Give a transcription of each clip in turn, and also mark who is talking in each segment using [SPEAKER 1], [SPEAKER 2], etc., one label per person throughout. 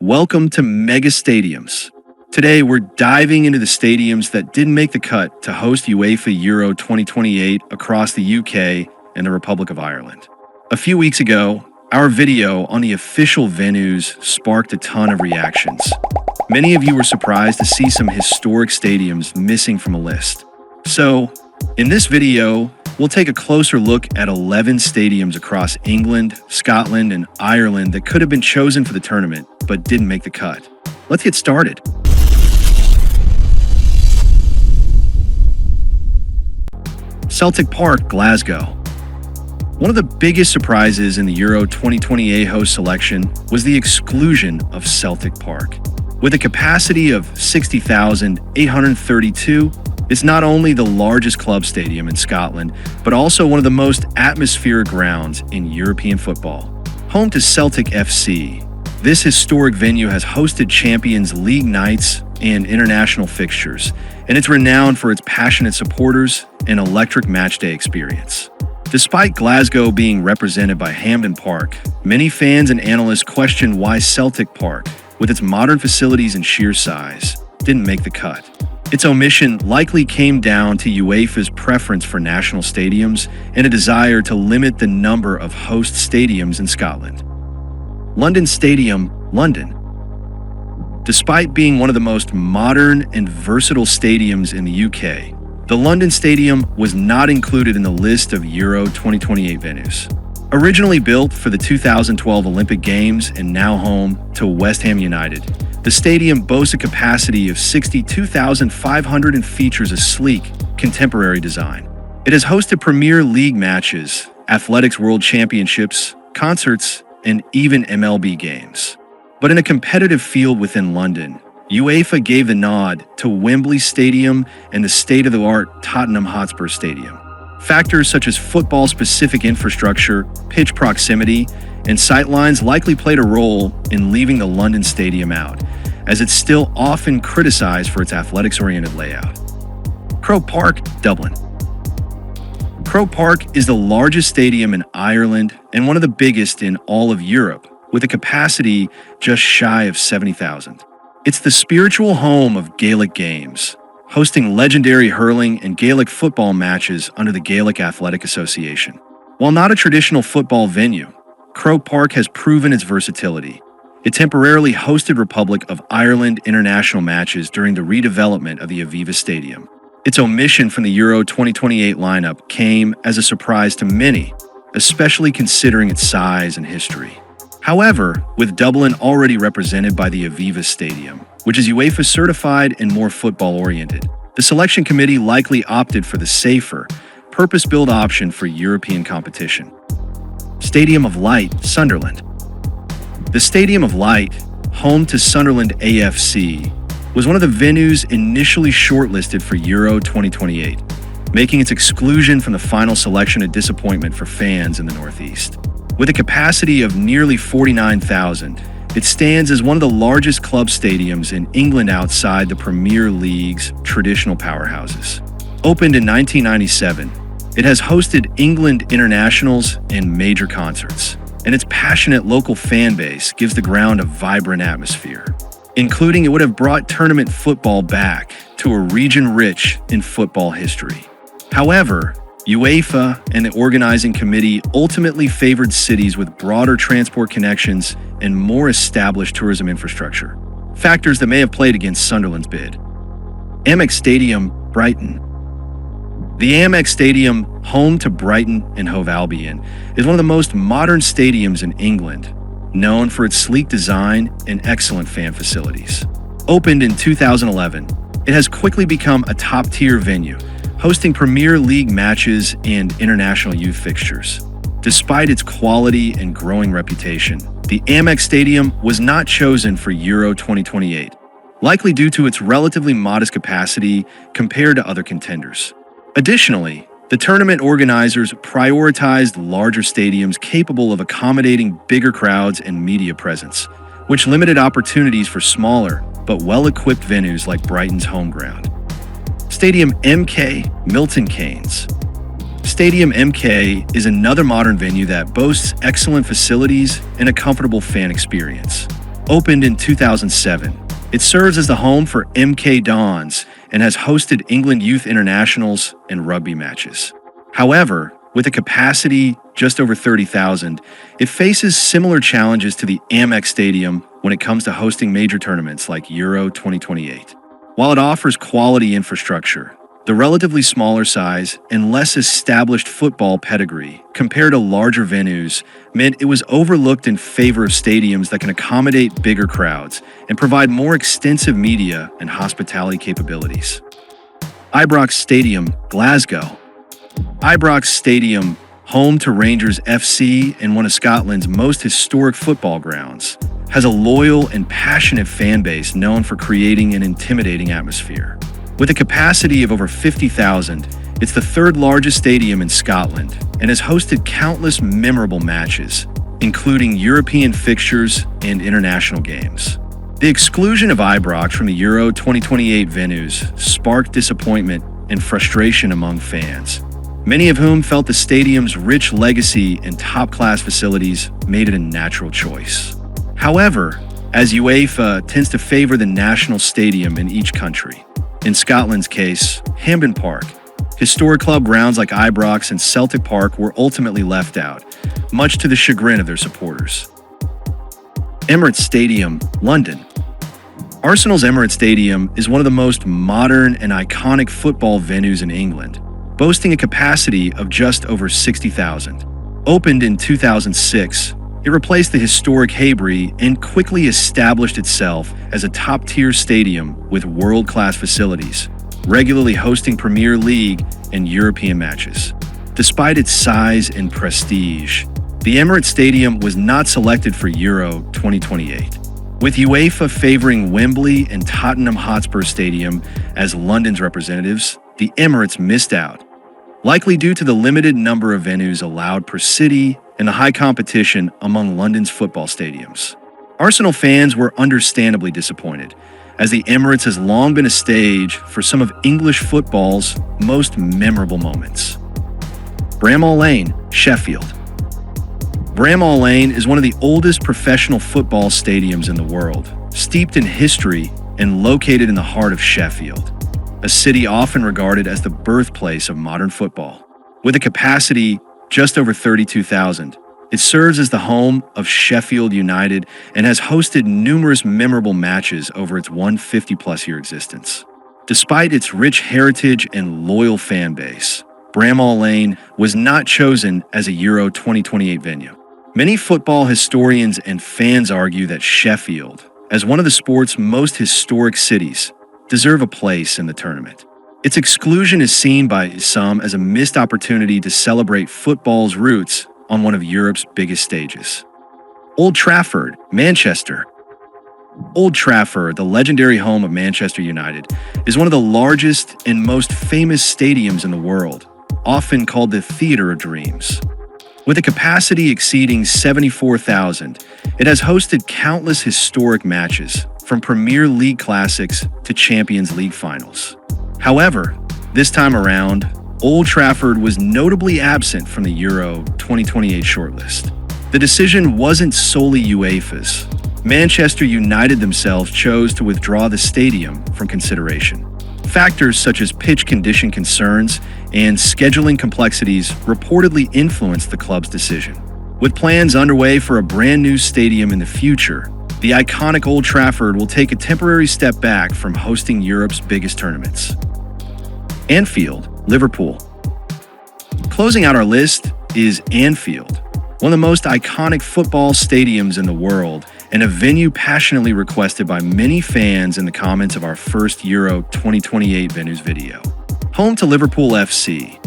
[SPEAKER 1] Welcome to Mega Stadiums. Today we're diving into the stadiums that didn't make the cut to host UEFA EURO 2028 across the UK and the Republic of Ireland. A few weeks ago, our video on the official venues sparked a ton of reactions. Many of you were surprised to see some historic stadiums missing from a list. So, in this video, we'll take a closer look at 11 stadiums across England, Scotland, and Ireland that could have been chosen for the tournament but didn't make the cut. Let's get started. Celtic Park, Glasgow. One of the biggest surprises in the Euro 2028 host selection was the exclusion of Celtic Park. With a capacity of 60,832, it's not only the largest club stadium in Scotland, but also one of the most atmospheric grounds in European football. Home to Celtic FC, this historic venue has hosted Champions League nights and international fixtures, and it's renowned for its passionate supporters and electric matchday experience. Despite Glasgow being represented by Hampden Park, many fans and analysts question why Celtic Park, with its modern facilities and sheer size, didn't make the cut. Its omission likely came down to UEFA's preference for national stadiums and a desire to limit the number of host stadiums in Scotland. London Stadium, London. Despite being one of the most modern and versatile stadiums in the UK, the London Stadium was not included in the list of Euro 2028 venues. Originally built for the 2012 Olympic Games and now home to West Ham United, the stadium boasts a capacity of 62,500 and features a sleek, contemporary design. It has hosted Premier League matches, Athletics World Championships, concerts, and even MLB games. But in a competitive field within London, UEFA gave the nod to Wembley Stadium and the state-of-the-art Tottenham Hotspur Stadium. Factors such as football-specific infrastructure, pitch proximity, and sightlines likely played a role in leaving the London Stadium out, as it's still often criticized for its athletics-oriented layout. Croke Park, Dublin. Croke Park is the largest stadium in Ireland and one of the biggest in all of Europe, with a capacity just shy of 70,000. It's the spiritual home of Gaelic games, hosting legendary hurling and Gaelic football matches under the Gaelic Athletic Association. While not a traditional football venue, Croke Park has proven its versatility. It temporarily hosted Republic of Ireland international matches during the redevelopment of the Aviva Stadium. Its omission from the Euro 2028 lineup came as a surprise to many, especially considering its size and history. However, with Dublin already represented by the Aviva Stadium, which is UEFA certified and more football-oriented, the selection committee likely opted for the safer, purpose-built option for European competition. Stadium of Light, Sunderland. The Stadium of Light, home to Sunderland AFC, was one of the venues initially shortlisted for Euro 2028, making its exclusion from the final selection a disappointment for fans in the Northeast. With a capacity of nearly 49,000, it stands as one of the largest club stadiums in England outside the Premier League's traditional powerhouses. Opened in 1997, it has hosted England internationals and major concerts, and its passionate local fan base gives the ground a vibrant atmosphere, including it would have brought tournament football back to a region rich in football history. However, UEFA and the organizing committee ultimately favored cities with broader transport connections and more established tourism infrastructure, factors that may have played against Sunderland's bid. Amex Stadium, Brighton. The Amex Stadium, home to Brighton and Hove Albion, is one of the most modern stadiums in England, known for its sleek design and excellent fan facilities. Opened in 2011, it has quickly become a top-tier venue, hosting Premier League matches and international youth fixtures. Despite its quality and growing reputation, the Amex Stadium was not chosen for Euro 2028, likely due to its relatively modest capacity compared to other contenders. Additionally, the tournament organizers prioritized larger stadiums capable of accommodating bigger crowds and media presence, which limited opportunities for smaller but well-equipped venues like Brighton's home ground. Stadium MK, Milton Keynes. Stadium MK is another modern venue that boasts excellent facilities and a comfortable fan experience. Opened in 2007, it serves as the home for MK Dons and has hosted England youth internationals and rugby matches. However, with a capacity just over 30,000, it faces similar challenges to the Amex Stadium when it comes to hosting major tournaments like Euro 2028. While it offers quality infrastructure, the relatively smaller size and less established football pedigree compared to larger venues meant it was overlooked in favor of stadiums that can accommodate bigger crowds and provide more extensive media and hospitality capabilities. Ibrox Stadium, Glasgow. Ibrox Stadium, home to Rangers FC and one of Scotland's most historic football grounds, has a loyal and passionate fan base known for creating an intimidating atmosphere. With a capacity of over 50,000, it's the third largest stadium in Scotland and has hosted countless memorable matches, including European fixtures and international games. The exclusion of Ibrox from the Euro 2028 venues sparked disappointment and frustration among fans, many of whom felt the stadium's rich legacy and top-class facilities made it a natural choice. However, as UEFA tends to favor the national stadium in each country, in Scotland's case, Hampden Park, historic club grounds like Ibrox and Celtic Park were ultimately left out, much to the chagrin of their supporters. Emirates Stadium, London. Arsenal's Emirates Stadium is one of the most modern and iconic football venues in England, boasting a capacity of just over 60,000. Opened in 2006, it replaced the historic Highbury and quickly established itself as a top-tier stadium with world-class facilities, regularly hosting Premier League and European matches. Despite its size and prestige, the Emirates Stadium was not selected for Euro 2028. With UEFA favoring Wembley and Tottenham Hotspur Stadium as London's representatives, the Emirates missed out, likely due to the limited number of venues allowed per city and the high competition among London's football stadiums. Arsenal fans were understandably disappointed, as the Emirates has long been a stage for some of English football's most memorable moments. Bramall Lane, Sheffield. Bramall Lane is one of the oldest professional football stadiums in the world, steeped in history and located in the heart of Sheffield, a city often regarded as the birthplace of modern football. With a capacity just over 32,000, it serves as the home of Sheffield United and has hosted numerous memorable matches over its 150-plus year existence. Despite its rich heritage and loyal fan base, Bramall Lane was not chosen as a Euro 2028 venue. Many football historians and fans argue that Sheffield, as one of the sport's most historic cities, deserve a place in the tournament. Its exclusion is seen by some as a missed opportunity to celebrate football's roots on one of Europe's biggest stages. Old Trafford, Manchester. Old Trafford, the legendary home of Manchester United, is one of the largest and most famous stadiums in the world, often called the Theatre of Dreams. With a capacity exceeding 74,000, it has hosted countless historic matches, from Premier League classics to Champions League finals. However, this time around, Old Trafford was notably absent from the Euro 2028 shortlist. The decision wasn't solely UEFA's. Manchester United themselves chose to withdraw the stadium from consideration. Factors such as pitch condition concerns and scheduling complexities reportedly influenced the club's decision. With plans underway for a brand new stadium in the future, the iconic Old Trafford will take a temporary step back from hosting Europe's biggest tournaments. Anfield, Liverpool. Closing out our list is Anfield, one of the most iconic football stadiums in the world and a venue passionately requested by many fans in the comments of our first Euro 2028 venues video. Home to Liverpool FC,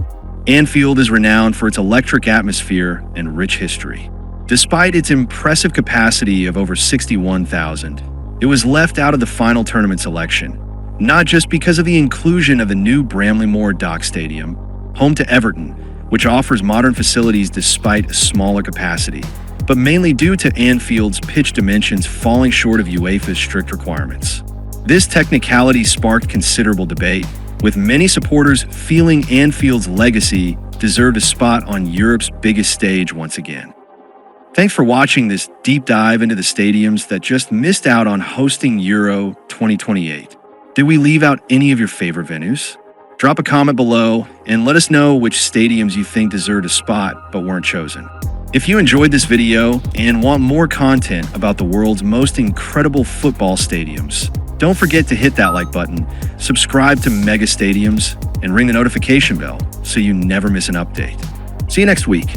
[SPEAKER 1] Anfield is renowned for its electric atmosphere and rich history. Despite its impressive capacity of over 61,000, it was left out of the final tournament selection, not just because of the inclusion of the new Bramall Lane Stadium, home to Everton, which offers modern facilities despite a smaller capacity, but mainly due to Anfield's pitch dimensions falling short of UEFA's strict requirements. This technicality sparked considerable debate, with many supporters feeling Anfield's legacy deserved a spot on Europe's biggest stage once again. Thanks for watching this deep dive into the stadiums that just missed out on hosting Euro 2028. Did we leave out any of your favorite venues? Drop a comment below and let us know which stadiums you think deserved a spot but weren't chosen. If you enjoyed this video and want more content about the world's most incredible football stadiums, don't forget to hit that like button, subscribe to Mega Stadiums, and ring the notification bell so you never miss an update. See you next week.